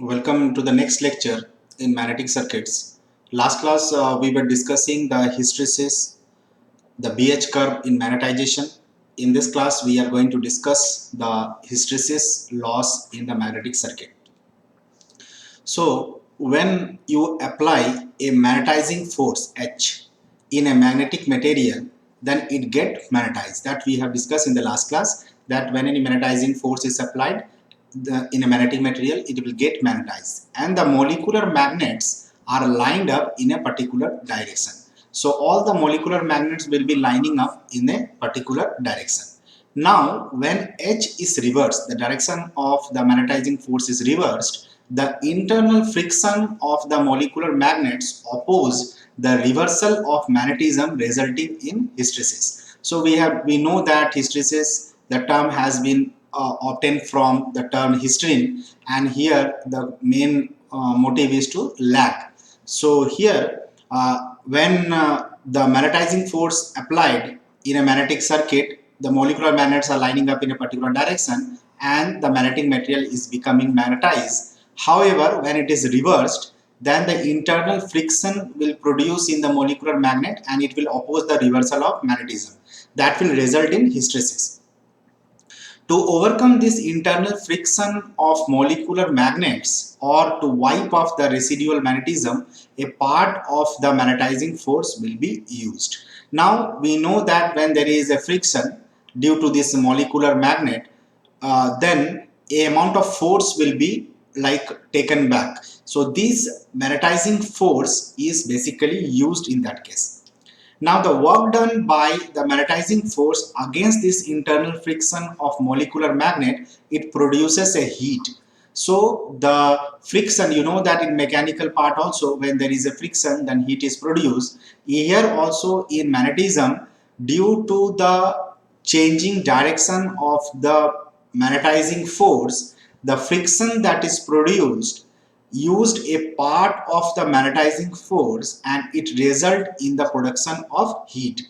Welcome to the next lecture in magnetic circuits. Last class we were discussing the hysteresis, the BH curve in magnetization. In this class we are going to discuss the hysteresis loss in the magnetic circuit. So when you apply a magnetizing force H in a magnetic material, then it get magnetized. That we have discussed in the last class, that when any magnetizing force is applied in a magnetic material, it will get magnetized, and the molecular magnets are lined up in a particular direction. So all the molecular magnets will be lining up in a particular direction. Now when H is reversed, the direction of the magnetizing force is reversed, the internal friction of the molecular magnets oppose the reversal of magnetism, resulting in hysteresis. So we know that hysteresis, the term has been obtained from the term hysterin, and here the main motive is to lag. So here when the magnetizing force applied in a magnetic circuit, the molecular magnets are lining up in a particular direction and the magnetic material is becoming magnetized. However, when it is reversed, then the internal friction will produce in the molecular magnet and it will oppose the reversal of magnetism. That will result in hysteresis. To overcome this internal friction of molecular magnets, or to wipe off the residual magnetism, a part of the magnetizing force will be used. Now we know that when there is a friction due to this molecular magnet, then a amount of force will be like taken back. So this magnetizing force is basically used in that case. Now the work done by the magnetizing force against this internal friction of molecular magnet, it produces a heat. So the friction, you know that in mechanical part also, when there is a friction, then heat is produced. Here also in magnetism, due to the changing direction of the magnetizing force, the friction that is produced used a part of the magnetizing force and it result in the production of heat.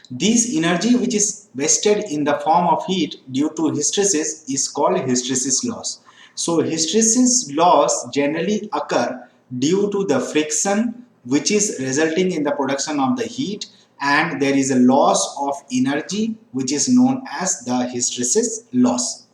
This energy which is wasted in the form of heat due to hysteresis is called hysteresis loss. So hysteresis loss generally occur due to the friction which is resulting in the production of the heat, and there is a loss of energy which is known as the hysteresis loss.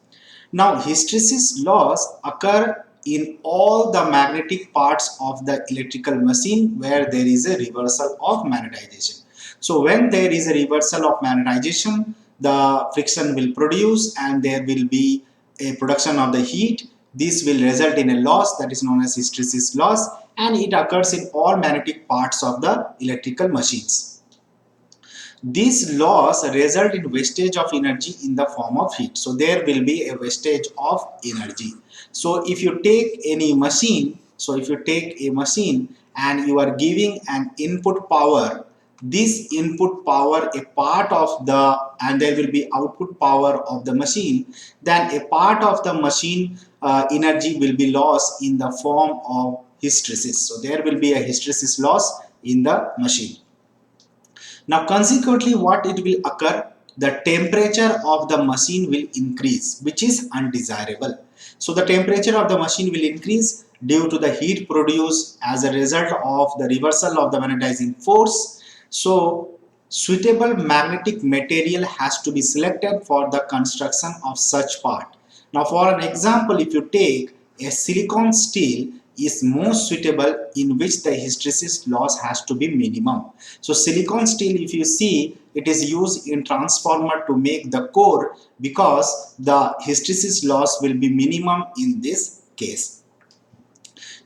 Now hysteresis loss occur in all the magnetic parts of the electrical machine where there is a reversal of magnetization. So when there is a reversal of magnetization, the friction will produce and there will be a production of the heat. This will result in a loss that is known as hysteresis loss, and it occurs in all magnetic parts of the electrical machines. This loss result in wastage of energy in the form of heat. So there will be a wastage of energy. So if you take any machine, and you are giving an input power, this input power, a part of the, and there will be output power of the machine, then a part of the machine energy will be lost in the form of hysteresis. So there will be a hysteresis loss in the machine. Now consequently what it will occur, the temperature of the machine will increase, which is undesirable. So the temperature of the machine will increase due to the heat produced as a result of the reversal of the magnetizing force. So suitable magnetic material has to be selected for the construction of such part. Now for an example, if you take a silicon steel is most suitable, in which the hysteresis loss has to be minimum. So silicon steel, if you see, it is used in transformer to make the core, because the hysteresis loss will be minimum in this case.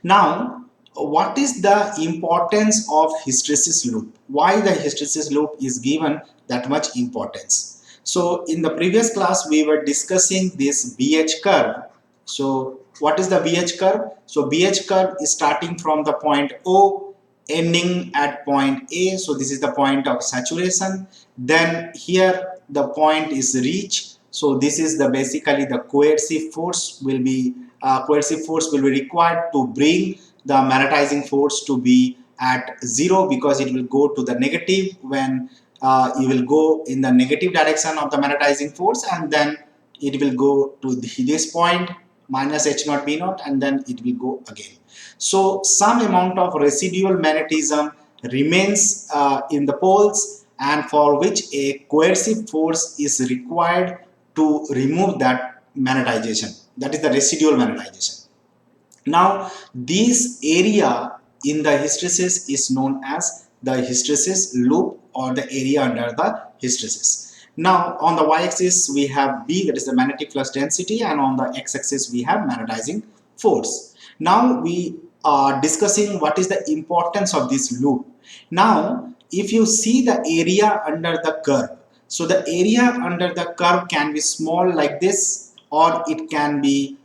Now what is the importance of hysteresis loop? Why the hysteresis loop is given that much importance? So in the previous class we were discussing this BH curve. So what is the BH curve? So BH curve is starting from the point O, ending at point A. So this is the point of saturation. Then here the point is reached. So this is the basically the coercive force will be required to bring the magnetizing force to be at 0, because it will go to the negative when you will go in the negative direction of the magnetizing force, and then it will go to this point minus H naught B naught, and then it will go again. So some amount of residual magnetism remains in the poles, and for which a coercive force is required to remove that magnetization. That is the residual magnetization. Now, this area in the hysteresis is known as the hysteresis loop, or the area under the hysteresis. Now, on the y-axis we have B, that is the magnetic flux density, and on the x-axis we have magnetizing force. Now we are discussing what is the importance of this loop. Now, if you see the area under the curve, so the area under the curve can be small like this, or it can be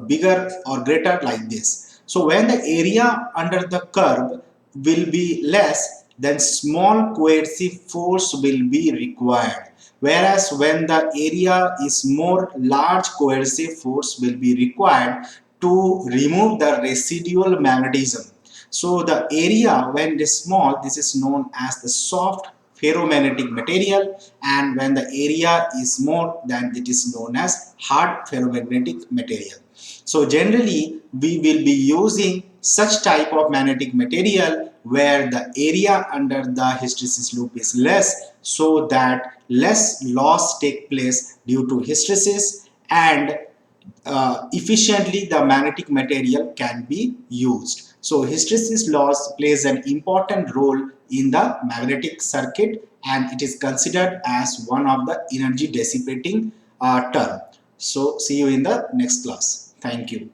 bigger or greater like this. So when the area under the curve will be less, then small coercive force will be required. Whereas when the area is more, large coercive force will be required to remove the residual magnetism. So the area when it is small, this is known as the soft ferromagnetic material, and when the area is more, then it is known as hard ferromagnetic material. So generally we will be using such type of magnetic material where the area under the hysteresis loop is less, so that less loss take place due to hysteresis, and efficiently the magnetic material can be used. So hysteresis loss plays an important role in the magnetic circuit, and it is considered as one of the energy dissipating term. So see you in the next class. Thank you.